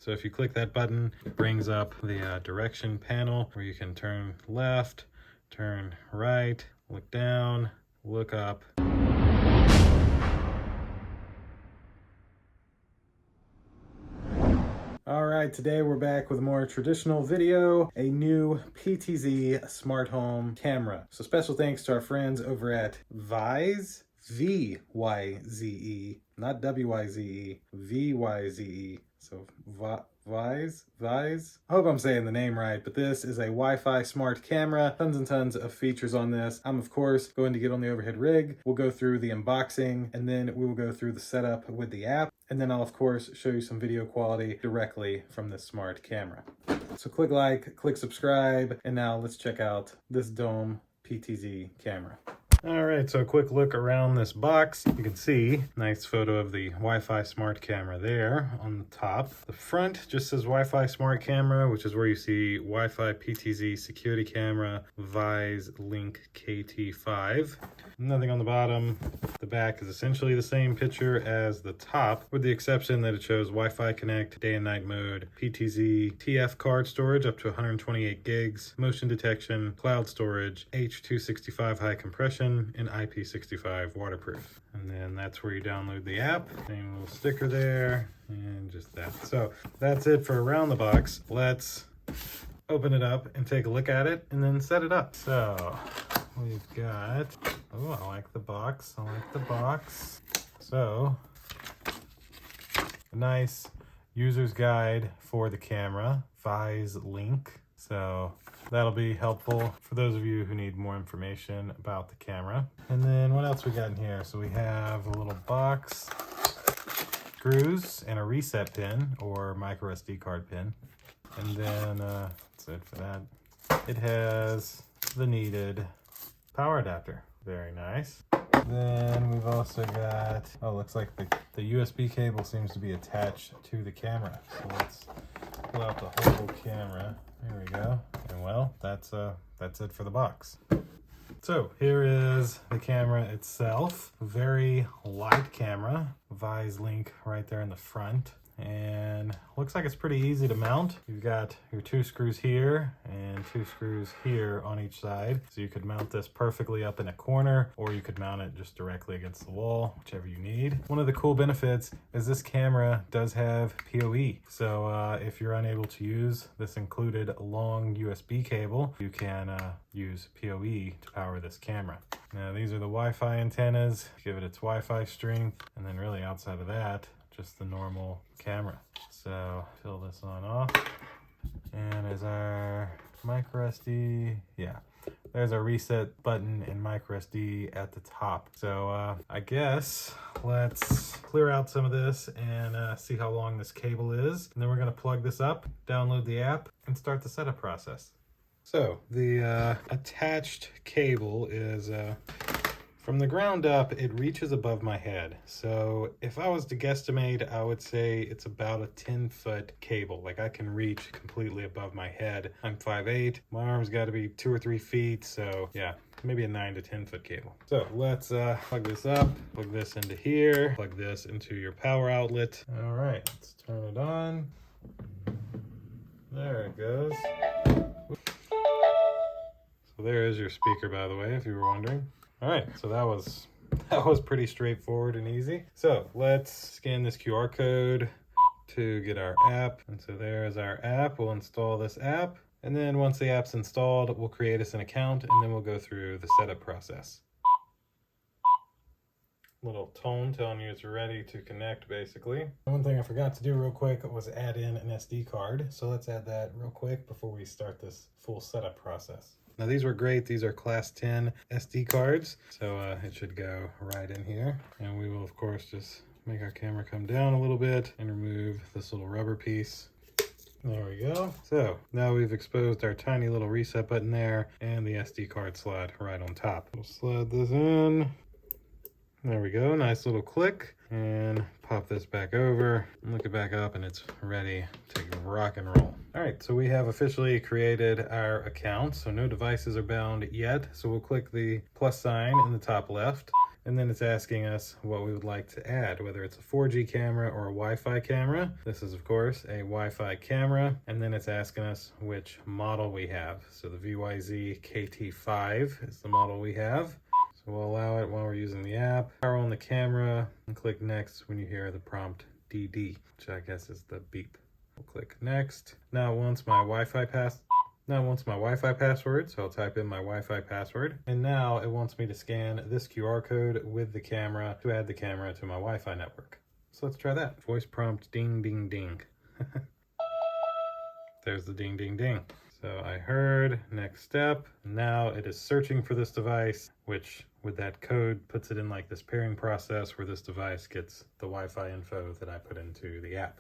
So if you click that button, it brings up the direction panel where you can turn left, turn right, look down, look up. All right, today we're back with a more traditional video, a new PTZ smart home camera. So special thanks to our friends over at Vyze, V-Y-Z-E, not W-Y-Z-E, V-Y-Z-E. So Vyze. I hope I'm saying the name right, but this is a Wi-Fi smart camera. Tons and tons of features on this. I'm of course going to get on the overhead rig. We'll go through the unboxing and then we will go through the setup with the app. And then I'll of course show you some video quality directly from this smart camera. So click like, click subscribe, and now let's check out this Dome PTZ camera. All right, so a quick look around this box. You can see nice photo of the Wi-Fi smart camera there on the top. The front just says Wi-Fi smart camera, which is where you see Wi-Fi PTZ security camera, Vyze Link KT5. Nothing on the bottom. The back is essentially the same picture as the top, with the exception that it shows Wi-Fi Connect, day and night mode, PTZ, TF card storage up to 128 gigs, motion detection, cloud storage, H.265 high compression, and IP65 waterproof. And then that's where you download the app. Same little sticker there, and just that. So that's it for around the box. Let's open it up and take a look at it and then set it up. So we've got, oh, I like the box. I like the box. So a nice user's guide for the camera, Vyze Link. So that'll be helpful for those of you who need more information about the camera. And then what else we got in here? So we have a little box, screws, and a reset pin or micro SD card pin. And then that's it for that. It has the needed power adapter. Very nice. Then we've also got, oh, looks like the USB cable seems to be attached to the camera. So let's pull out the whole camera. There we go. And well, that's it for the box. So here is the camera itself. Very light camera. Vyze Link right there in the front. And looks like it's pretty easy to mount. You've got your 2 screws here and 2 screws here on each side. So you could mount this perfectly up in a corner, or you could mount it just directly against the wall, whichever you need. One of the cool benefits is this camera does have PoE. So if you're unable to use this included long USB cable, you can use PoE to power this camera. Now these are the Wi-Fi antennas, give it its Wi-Fi strength, and then really outside of that, just the normal camera. So fill this on off, and as our micro SD, yeah, there's our reset button and micro SD at the top. So I guess let's clear out some of this and see how long this cable is, and then we're going to plug this up, download the app, and start the setup process. So the attached cable is from the ground up, it reaches above my head. So if I was to guesstimate, I would say it's about a 10-foot cable. Like I can reach completely above my head. I'm 5'8", my arm's gotta be 2 or 3 feet. So yeah, maybe a 9 to 10-foot cable. So let's plug this up, plug this into here, plug this into your power outlet. All right, let's turn it on. There it goes. So there is your speaker, by the way, if you were wondering. All right, so that was pretty straightforward and easy. So let's scan this QR code to get our app. And so there's our app. We'll install this app. And then once the app's installed, we'll create us an account and then we'll go through the setup process. Little tone telling you it's ready to connect, basically. One thing I forgot to do real quick was add in an SD card. So let's add that real quick before we start this full setup process. Now these were great. These are class 10 SD cards. So it should go right in here. And we will of course just make our camera come down a little bit and remove this little rubber piece. There we go. So now we've exposed our tiny little reset button there and the SD card slot right on top. We'll slide this in. There we go, nice little click, and pop this back over, and look it back up, and it's ready to rock and roll. All right, so we have officially created our account, so no devices are bound yet, so we'll click the plus sign in the top left, and then it's asking us what we would like to add, whether it's a 4G camera or a Wi-Fi camera. This is of course a Wi-Fi camera, and then it's asking us which model we have. So the VYZ KT5 is the model we have. So we'll allow it while we're using the app. Power on the camera and click next when you hear the prompt DD, which I guess is the beep. We'll click next. Now it wants my Wi-Fi password, so I'll type in my Wi-Fi password. And now it wants me to scan this QR code with the camera to add the camera to my Wi-Fi network. So let's try that. Voice prompt ding, ding, ding. There's the ding, ding, ding. So I heard, next step. Now it is searching for this device, which with that code puts it in like this pairing process where this device gets the Wi-Fi info that I put into the app.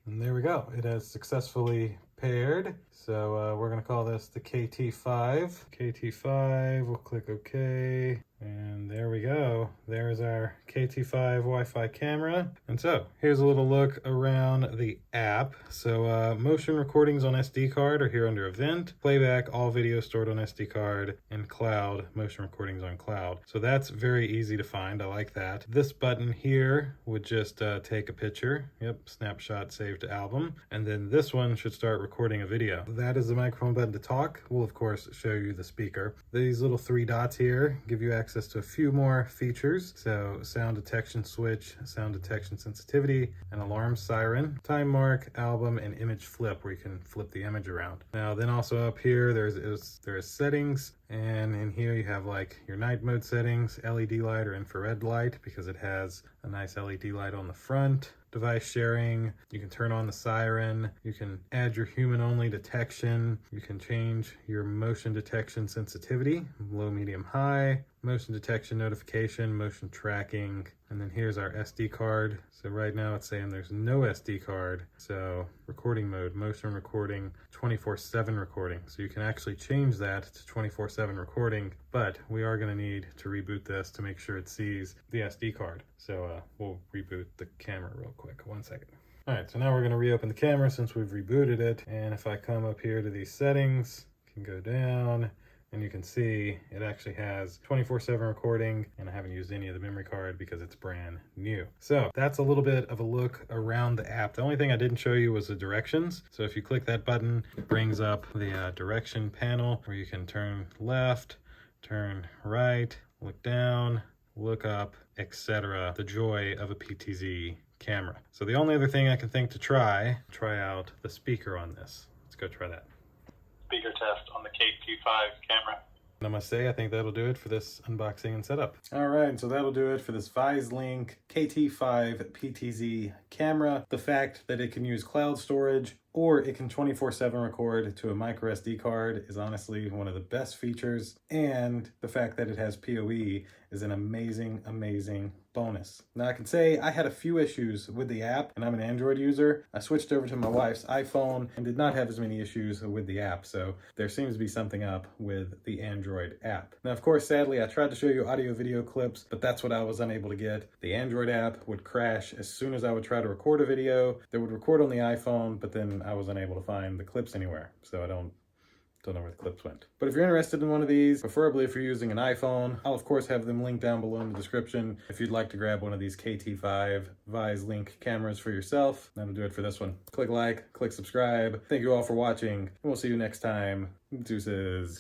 And there we go. It has successfully paired. So we're going to call this the KT5. KT5, we'll click OK. And there we go. There's our KT5 Wi-Fi camera. And so here's a little look around the app. So motion recordings on SD card are here under Event. Playback, all video stored on SD card. And Cloud, motion recordings on Cloud. So that's very easy to find. I like that. This button here would just take a picture. Yep, snapshot, save to album. And then this one should start recording a video. That is the microphone button to talk. We'll of course show you the speaker. These little 3 dots here give you access to a few more features. So sound detection switch, sound detection sensitivity, an alarm siren, time mark, album, and image flip, where you can flip the image around. Now then also up here there is settings, and in here you have like your night mode settings, LED light or infrared light, because it has a nice LED light on the front. Device sharing, you can turn on the siren, you can add your human only detection, you can change your motion detection sensitivity, low, medium, high, motion detection notification, motion tracking, and then here's our SD card. So right now it's saying there's no SD card. So recording mode, motion recording, 24/7 recording. So you can actually change that to 24/7 recording, but we are going to need to reboot this to make sure it sees the SD card. So we'll reboot the camera real quick. 1 second. All right, so now we're going to reopen the camera since we've rebooted it. And if I come up here to these settings, can go down, and you can see it actually has 24/7 recording, and I haven't used any of the memory card because it's brand new. So that's a little bit of a look around the app. The only thing I didn't show you was the directions. So if you click that button, it brings up the direction panel where you can turn left, turn right, look down, look up, etc. The joy of a PTZ camera. So the only other thing I can think to try out the speaker on this. Let's go try that. Speaker test on the KT5 camera. I must say, I think that'll do it for this unboxing and setup. All right, so that'll do it for this VizeLink KT5 PTZ camera. The fact that it can use cloud storage or it can 24/7 record to a micro SD card is honestly one of the best features. And the fact that it has PoE is an amazing, amazing bonus. Now I can say I had a few issues with the app, and I'm an Android user. I switched over to my wife's iPhone and did not have as many issues with the app. So there seems to be something up with the Android app. Now, of course, sadly, I tried to show you audio video clips, but that's what I was unable to get. The Android app would crash as soon as I would try to record a video. That would record on the iPhone, but then I was unable to find the clips anywhere. So I don't know where the clips went. But if you're interested in one of these, preferably if you're using an iPhone, I'll of course have them linked down below in the description if you'd like to grab one of these KT5 VizeLink cameras for yourself. That'll do it for this one. Click like, click subscribe. Thank you all for watching, and we'll see you next time. Deuces.